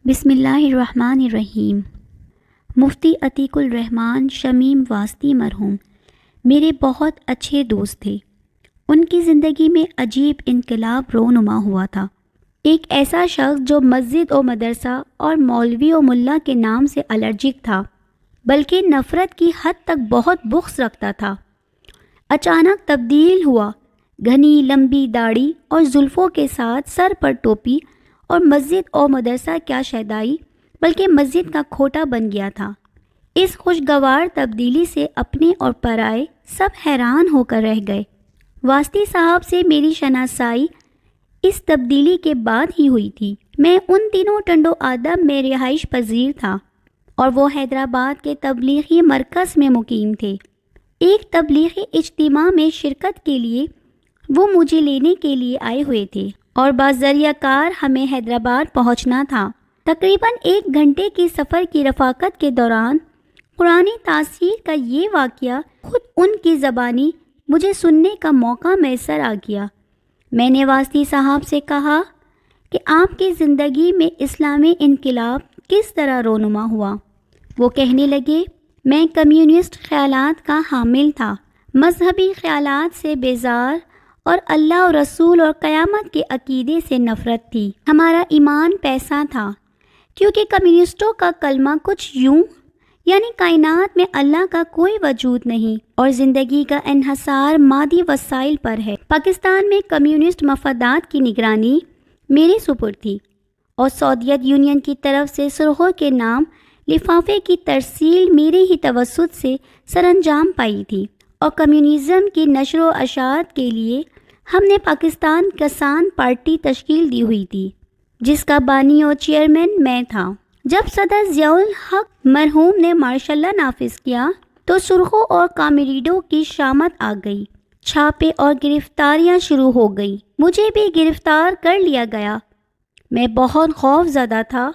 بسم اللہ الرحمن الرحیم۔ مفتی عتیق الرحمن شمیم واسطی مرحوم میرے بہت اچھے دوست تھے۔ ان کی زندگی میں عجیب انقلاب رونما ہوا تھا۔ ایک ایسا شخص جو مسجد و مدرسہ اور مولوی و ملا کے نام سے الرجک تھا، بلکہ نفرت کی حد تک بہت بغض رکھتا تھا، اچانک تبدیل ہوا۔ گھنی لمبی داڑھی اور زلفوں کے ساتھ سر پر ٹوپی اور مسجد اور مدرسہ کیا شیدائی بلکہ مسجد کا کھوٹا بن گیا تھا۔ اس خوشگوار تبدیلی سے اپنے اور پرائے سب حیران ہو کر رہ گئے۔ واسطی صاحب سے میری شناسائی اس تبدیلی کے بعد ہی ہوئی تھی۔ میں ان دنوں ٹنڈو آدم میں رہائش پذیر تھا اور وہ حیدرآباد کے تبلیغی مرکز میں مقیم تھے۔ ایک تبلیغی اجتماع میں شرکت کے لیے وہ مجھے لینے کے لیے آئے ہوئے تھے اور بذریعہ کار ہمیں حیدرآباد پہنچنا تھا۔ تقریباً 1 گھنٹے کی سفر کی رفاقت کے دوران قرآنی تاثیر کا یہ واقعہ خود ان کی زبانی مجھے سننے کا موقع میسر آ گیا۔ میں نے واسطی صاحب سے کہا کہ آپ کی زندگی میں اسلامی انقلاب کس طرح رونما ہوا؟ وہ کہنے لگے، میں کمیونسٹ خیالات کا حامل تھا، مذہبی خیالات سے بیزار اور اللہ اور رسول اور قیامت کے عقیدے سے نفرت تھی۔ ہمارا ایمان پیسہ تھا، کیونکہ کمیونسٹوں کا کلمہ کچھ یوں یعنی کائنات میں اللہ کا کوئی وجود نہیں اور زندگی کا انحصار مادی وسائل پر ہے۔ پاکستان میں کمیونسٹ مفادات کی نگرانی میرے سپرد تھی اور سوویت یونین کی طرف سے سرخوں کے نام لفافے کی ترسیل میرے ہی توسط سے سر انجام پائی تھی، اور کمیونزم کی نشر و اشاعت کے لیے ہم نے پاکستان کسان پارٹی تشکیل دی ہوئی تھی، جس کا بانی اور چیئرمین میں تھا۔ جب صدر ضیاء الحق مرحوم نے مارشل لا نافذ کیا تو سرخوں اور کامریڈوں کی شامت آ گئی، چھاپے اور گرفتاریاں شروع ہو گئیں۔ مجھے بھی گرفتار کر لیا گیا۔ میں بہت خوف زدہ تھا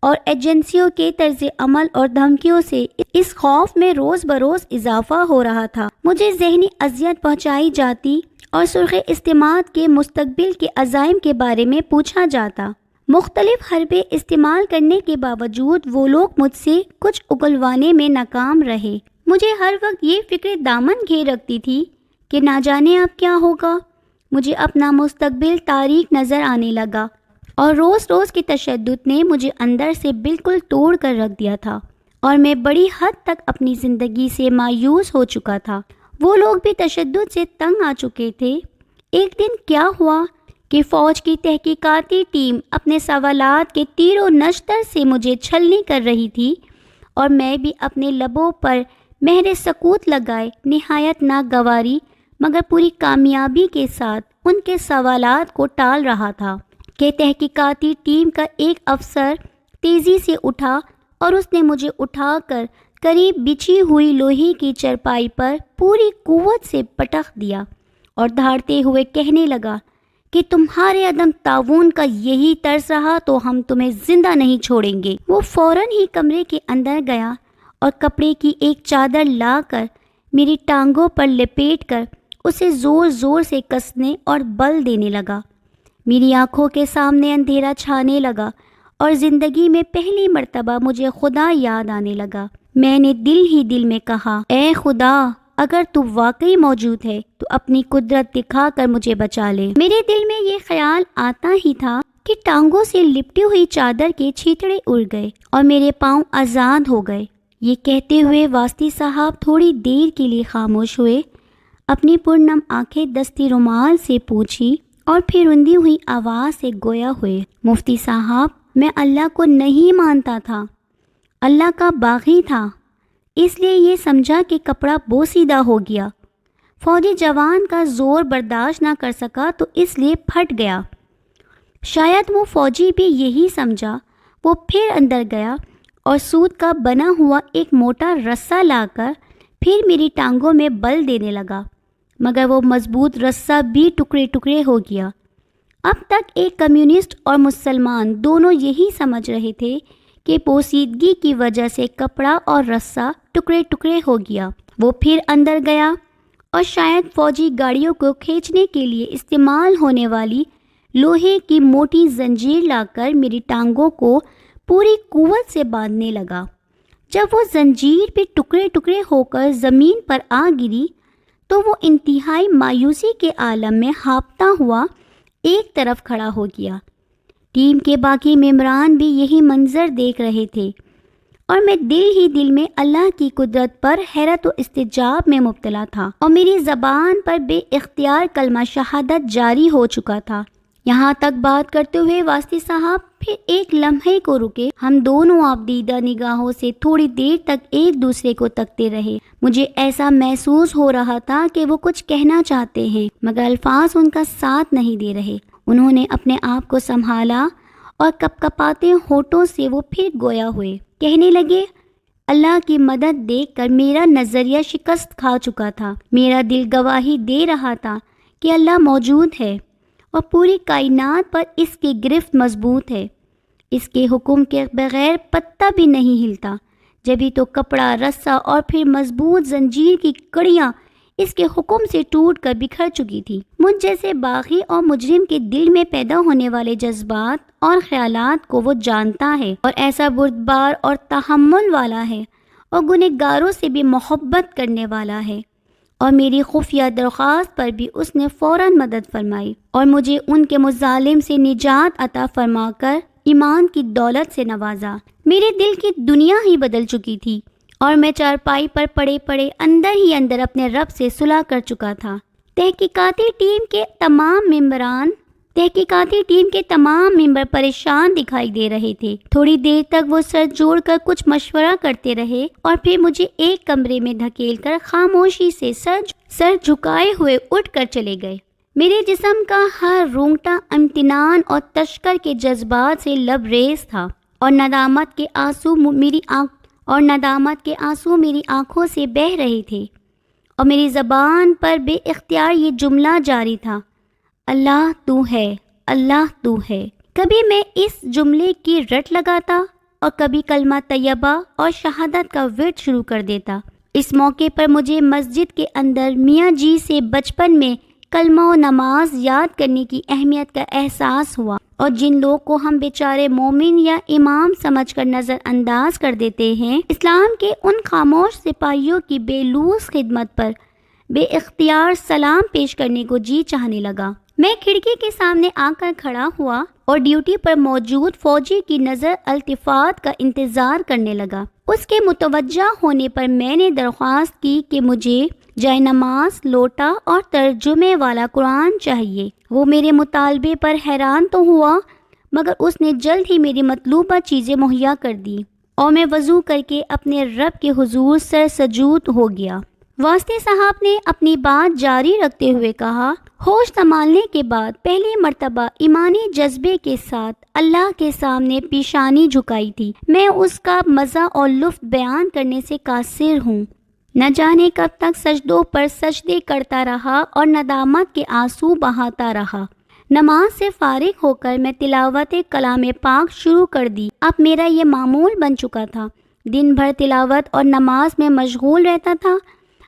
اور ایجنسیوں کے طرز عمل اور دھمکیوں سے اس خوف میں روز بروز اضافہ ہو رہا تھا۔ مجھے ذہنی اذیت پہنچائی جاتی اور سرخ استعمال کے مستقبل کے عزائم کے بارے میں پوچھا جاتا۔ مختلف حربے استعمال کرنے کے باوجود وہ لوگ مجھ سے کچھ اگلوانے میں ناکام رہے۔ مجھے ہر وقت یہ فکر دامن گھیر رکھتی تھی کہ نہ جانے اب کیا ہوگا۔ مجھے اپنا مستقبل تاریک نظر آنے لگا اور روز روز کی تشدد نے مجھے اندر سے بالکل توڑ کر رکھ دیا تھا، اور میں بڑی حد تک اپنی زندگی سے مایوس ہو چکا تھا۔ وہ لوگ بھی تشدد سے تنگ آ چکے تھے۔ ایک دن کیا ہوا کہ فوج کی تحقیقاتی ٹیم اپنے سوالات کے تیر و نشتر سے مجھے چھلنی کر رہی تھی، اور میں بھی اپنے لبوں پر مہر سکوت لگائے نہایت ناگواری مگر پوری کامیابی کے ساتھ ان کے سوالات کو ٹال رہا تھا کہ تحقیقاتی ٹیم کا ایک افسر تیزی سے اٹھا اور اس نے مجھے اٹھا کر قریب بچھی ہوئی لوہے کی چرپائی پر پوری قوت سے پٹخ دیا اور دھاڑتے ہوئے کہنے لگا کہ تمہارے عدم تعاون کا یہی طرز رہا تو ہم تمہیں زندہ نہیں چھوڑیں گے۔ وہ فوراً ہی کمرے کے اندر گیا اور کپڑے کی ایک چادر لا کر میری ٹانگوں پر لپیٹ کر اسے زور زور سے کسنے اور بل دینے لگا۔ میری آنکھوں کے سامنے اندھیرا چھانے لگا اور زندگی میں پہلی مرتبہ مجھے خدا یاد آنے لگا۔ میں نے دل ہی دل میں کہا، اے خدا، اگر تو واقعی موجود ہے تو اپنی قدرت دکھا کر مجھے بچا لے۔ میرے دل میں یہ خیال آتا ہی تھا کہ ٹانگوں سے لپٹی ہوئی چادر کے چھیتڑے اڑ گئے اور میرے پاؤں آزاد ہو گئے۔ یہ کہتے ہوئے واسطی صاحب تھوڑی دیر کے لیے خاموش ہوئے، اپنی پرنم آنکھیں دستی رومال سے پوچھی اور پھر رندی ہوئی آواز سے گویا ہوئے، مفتی صاحب، میں اللہ کو نہیں مانتا تھا، اللہ کا باغی تھا، اس لیے یہ سمجھا کہ کپڑا بوسیدہ ہو گیا۔ فوجی جوان کا زور برداشت نہ کر سکا تو اس لیے پھٹ گیا۔ شاید وہ فوجی بھی یہی سمجھا۔ وہ پھر اندر گیا اور سوت کا بنا ہوا ایک موٹا رسہ لا کر پھر میری ٹانگوں میں بل دینے لگا، مگر وہ مضبوط رسہ بھی ٹکڑے ٹکڑے ہو گیا۔ اب تک ایک کمیونسٹ اور مسلمان دونوں یہی سمجھ رہے تھے کہ پوسیدگی کی وجہ سے کپڑا اور رسہ ٹکڑے ٹکڑے ہو گیا۔ وہ پھر اندر گیا اور شاید فوجی گاڑیوں کو کھینچنے کے لیے استعمال ہونے والی لوہے کی موٹی زنجیر لا کر میری ٹانگوں کو پوری قوت سے باندھنے لگا۔ جب وہ زنجیر بھی ٹکڑے ٹکڑے ہو کر زمین پر آ گری تو وہ انتہائی مایوسی کے عالم میں ہاپتا ہوا ایک طرف کھڑا ہو گیا۔ ٹیم کے باقی ممبران بھی یہی منظر دیکھ رہے تھے اور میں دل میں اللہ کی قدرت پر حیرت و استعجاب میں مبتلا تھا، اور میری زبان پر بے اختیار کلمہ شہادت جاری ہو چکا تھا۔ یہاں تک بات کرتے ہوئے واسطی صاحب پھر ایک لمحے کو رکے۔ ہم دونوں آبدیدہ نگاہوں سے تھوڑی دیر تک ایک دوسرے کو تکتے رہے۔ مجھے ایسا محسوس ہو رہا تھا کہ وہ کچھ کہنا چاہتے ہیں مگر الفاظ ان کا ساتھ نہیں دے رہے۔ انہوں نے اپنے آپ کو سنبھالا اور کپکپاتے ہونٹوں سے وہ پھر گویا ہوئے، کہنے لگے، اللہ کی مدد دیکھ کر میرا نظریہ شکست کھا چکا تھا۔ میرا دل گواہی دے رہا تھا کہ اللہ موجود ہے اور پوری کائنات پر اس کی گرفت مضبوط ہے۔ اس کے حکم کے بغیر پتہ بھی نہیں ہلتا، جبھی تو کپڑا، رسا اور پھر مضبوط زنجیر کی کڑیاں اس کے حکم سے ٹوٹ کر بکھر چکی تھی۔ مجھ جیسے باغی اور مجرم کے دل میں پیدا ہونے والے جذبات اور خیالات کو وہ جانتا ہے، اور ایسا بردبار اور تحمل والا ہے، اور گنہگاروں سے بھی محبت کرنے والا ہے، اور میری خفیہ درخواست پر بھی اس نے فوراً مدد فرمائی اور مجھے ان کے مظالم سے نجات عطا فرما کر ایمان کی دولت سے نوازا۔ میرے دل کی دنیا ہی بدل چکی تھی اور میں چارپائی پر پڑے پڑے اندر ہی اندر اپنے رب سے صلح کر چکا تھا۔ تحقیقاتی ٹیم کے تمام ممبر پریشان دکھائی دے رہے تھے۔ تھوڑی دیر تک وہ سر جوڑ کر کچھ مشورہ کرتے رہے اور پھر مجھے ایک کمرے میں دھکیل کر خاموشی سے سر جھکائے ہوئے اٹھ کر چلے گئے۔ میرے جسم کا ہر رونگٹا امتنان اور تشکر کے جذبات سے لبریز تھا، اور ندامت کے آنسو میری آنکھوں سے بہہ رہے تھے، اور میری زبان پر بے اختیار یہ جملہ جاری تھا، اللہ تو ہے، اللہ تو ہے۔ کبھی میں اس جملے کی رٹ لگاتا اور کبھی کلمہ طیبہ اور شہادت کا ورد شروع کر دیتا۔ اس موقع پر مجھے مسجد کے اندر میاں جی سے بچپن میں کلمہ و نماز یاد کرنے کی اہمیت کا احساس ہوا، اور جن لوگ کو ہم بیچارے مومن یا امام سمجھ کر نظر انداز کر دیتے ہیں، اسلام کے ان خاموش سپاہیوں کی بے لوث خدمت پر بے اختیار سلام پیش کرنے کو جی چاہنے لگا۔ میں کھڑکی کے سامنے آ کر کھڑا ہوا اور ڈیوٹی پر موجود فوجی کی نظر التفات کا انتظار کرنے لگا۔ اس کے متوجہ ہونے پر میں نے درخواست کی کہ مجھے جائے نماز، لوٹا اور ترجمے والا قرآن چاہیے۔ وہ میرے مطالبے پر حیران تو ہوا مگر اس نے جلد ہی میری مطلوبہ چیزیں مہیا کر دی، اور میں وضو کر کے اپنے رب کے حضور سر سجود ہو گیا۔ واسطے صاحب نے اپنی بات جاری رکھتے ہوئے کہا، ہوش سنبھالنے کے بعد پہلی مرتبہ ایمانی جذبے کے ساتھ اللہ کے سامنے پیشانی جھکائی تھی۔ میں اس کا مزہ اور لطف بیان کرنے سے قاصر ہوں۔ نہ جانے کب تک سجدوں پر سجدے کرتا رہا اور ندامت کے آنسو بہاتا رہا۔ نماز سے فارغ ہو کر میں تلاوت کلام پاک شروع کر دی۔ اب میرا یہ معمول بن چکا تھا، دن بھر تلاوت اور نماز میں مشغول رہتا تھا۔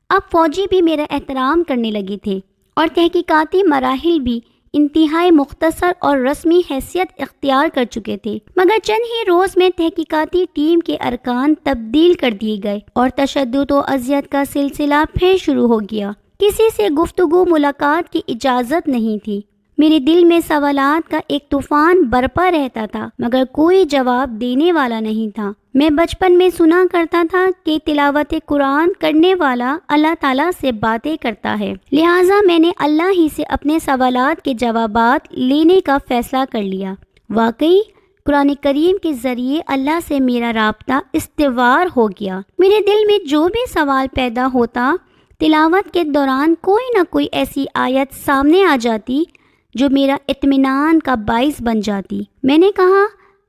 اب فوجی بھی میرا احترام کرنے لگے تھے، اور تحقیقاتی مراحل بھی انتہائی مختصر اور رسمی حیثیت اختیار کر چکے تھے، مگر چند ہی روز میں تحقیقاتی ٹیم کے ارکان تبدیل کر دیے گئے اور تشدد و اذیت کا سلسلہ پھر شروع ہو گیا۔ کسی سے گفتگو ملاقات کی اجازت نہیں تھی۔ میرے دل میں سوالات کا ایک طوفان برپا رہتا تھا مگر کوئی جواب دینے والا نہیں تھا۔ میں بچپن میں سنا کرتا تھا کہ تلاوت قرآن کرنے والا اللہ تعالیٰ سے باتیں کرتا ہے، لہٰذا میں نے اللہ ہی سے اپنے سوالات کے جوابات لینے کا فیصلہ کر لیا۔ واقعی قرآن کریم کے ذریعے اللہ سے میرا رابطہ استوار ہو گیا۔ میرے دل میں جو بھی سوال پیدا ہوتا، تلاوت کے دوران کوئی نہ کوئی ایسی آیت سامنے آ جاتی جو میرا اطمینان کا باعث بن جاتی۔ میں نے کہا،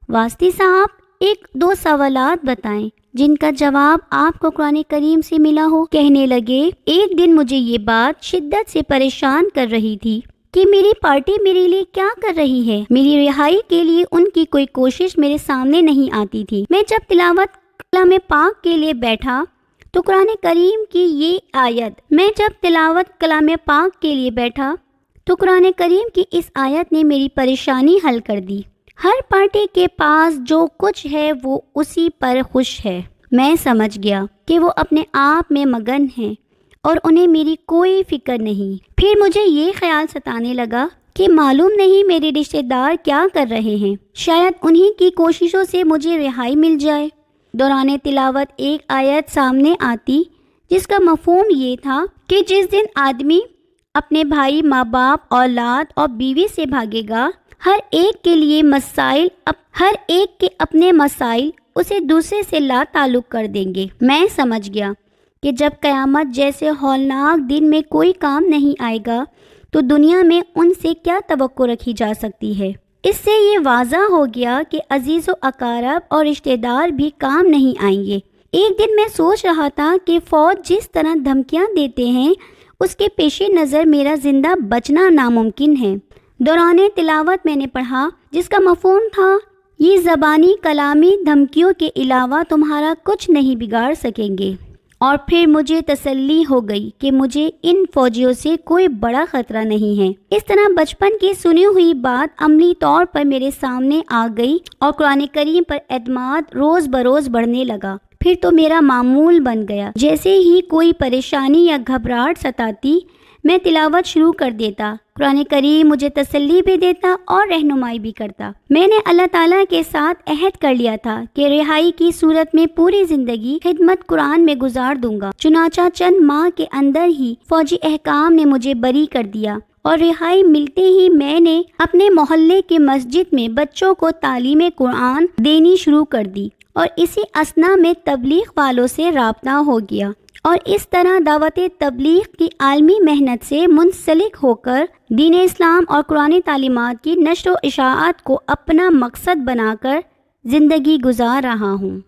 واسطی صاحب ایک دو سوالات بتائیں جن کا جواب آپ کو قرآن کریم سے ملا ہو۔ کہنے لگے، ایک دن مجھے یہ بات شدت سے پریشان کر رہی تھی کہ میری پارٹی میرے لیے کیا کر رہی ہے۔ میری رہائی کے لیے ان کی کوئی کوشش میرے سامنے نہیں آتی تھی۔ میں جب تلاوت کلام پاک کے لیے بیٹھا تو قرآن کریم کی یہ آیت نے میری پریشانی حل کر دی۔ ہر پارٹی کے پاس جو کچھ ہے وہ اسی پر خوش ہے۔ میں سمجھ گیا کہ وہ اپنے آپ میں مگن ہیں اور انہیں میری کوئی فکر نہیں۔ پھر مجھے یہ خیال ستانے لگا کہ معلوم نہیں میرے رشتہ دار کیا کر رہے ہیں، شاید انہی کی کوششوں سے مجھے رہائی مل جائے۔ دوران تلاوت ایک آیت سامنے آتی جس کا مفہوم یہ تھا کہ جس دن آدمی اپنے بھائی، ماں باپ، اولاد اور بیوی سے بھاگے گا، ہر ایک کے اپنے مسائل اسے دوسرے سے لا تعلق کر دیں گے۔ میں سمجھ گیا کہ جب قیامت جیسے ہولناک دن میں کوئی کام نہیں آئے گا تو دنیا میں ان سے کیا توقع رکھی جا سکتی ہے۔ اس سے یہ واضح ہو گیا کہ عزیز و اقارب اور رشتہ دار بھی کام نہیں آئیں گے۔ ایک دن میں سوچ رہا تھا کہ فوج جس طرح دھمکیاں دیتے ہیں اس کے پیش نظر میرا زندہ بچنا ناممکن ہے۔ دوران تلاوت میں نے پڑھا جس کا مفہوم تھا یہ زبانی کلامی دھمکیوں کے علاوہ تمہارا کچھ نہیں بگاڑ سکیں گے، اور پھر مجھے تسلی ہو گئی کہ مجھے ان فوجیوں سے کوئی بڑا خطرہ نہیں ہے۔ اس طرح بچپن کی سنی ہوئی بات عملی طور پر میرے سامنے آ گئی اور قرآن کریم پر اعتماد روز بروز بڑھنے لگا۔ پھر تو میرا معمول بن گیا، جیسے ہی کوئی پریشانی یا گھبراہٹ ستاتی میں تلاوت شروع کر دیتا۔ قرآن کریم مجھے تسلی بھی دیتا اور رہنمائی بھی کرتا۔ میں نے اللہ تعالیٰ کے ساتھ عہد کر لیا تھا کہ رہائی کی صورت میں پوری زندگی خدمت قرآن میں گزار دوں گا۔ چنانچہ چند ماہ کے اندر ہی فوجی احکام نے مجھے بری کر دیا اور رہائی ملتے ہی میں نے اپنے محلے کے مسجد میں بچوں کو تعلیم قرآن دینی شروع کر دی اور اسی اثنا میں تبلیغ والوں سے رابطہ ہو گیا، اور اس طرح دعوت تبلیغ کی عالمی محنت سے منسلک ہو کر دین اسلام اور قرآن تعلیمات کی نشر و اشاعت کو اپنا مقصد بنا کر زندگی گزار رہا ہوں۔